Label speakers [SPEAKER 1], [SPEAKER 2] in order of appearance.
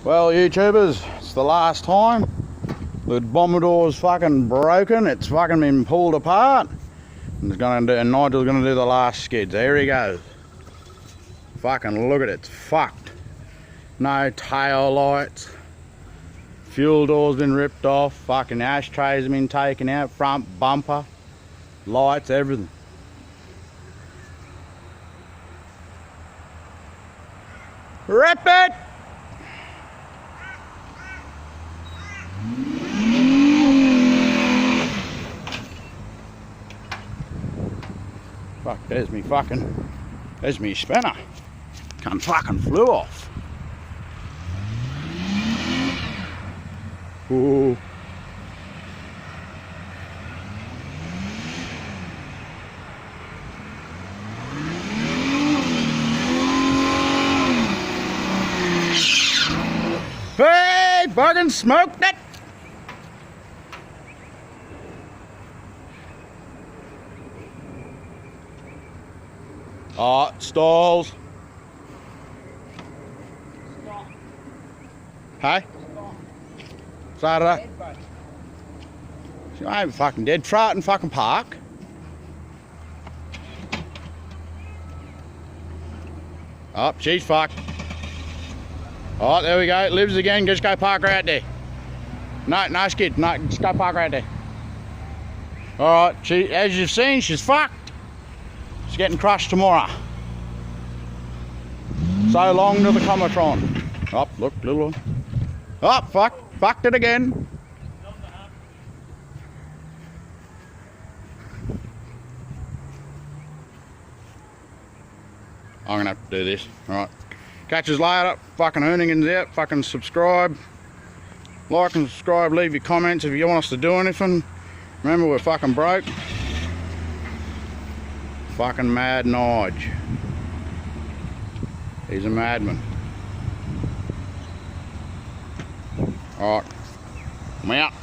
[SPEAKER 1] Well, YouTubers, it's the last time. The Commodore's fucking broken. It's fucking been pulled apart. And Nigel's gonna do the last skids. There he goes. Fucking look at it. It's fucked. No tail lights. Fuel door's been ripped off. Fucking ashtrays have been taken out. Front bumper, lights, everything. Rip it! Fuck, there's me spinner. Come fucking flew off. Ooh. Hey, fucking smoked it! Oh, stalls.
[SPEAKER 2] Stop.
[SPEAKER 1] Hey?
[SPEAKER 2] Stop.
[SPEAKER 1] Saturday? I ain't fucking dead. Try it in fucking park. Oh, she's fucked. Oh, there we go. Lives again. Just go park right there. No skid. No, just go park right there. Alright, as you've seen, she's fucked. She's getting crushed tomorrow. So long to the Commodore. Oh, look, little one. Oh, fucked it again. I'm gonna have to do this. Alright. Catch us later. Fucking Hoonigans out. Fucking subscribe. Like and subscribe. Leave your comments if you want us to do anything. Remember, we're fucking broke. Fucking mad Nige. He's a madman. Alright. I'm out.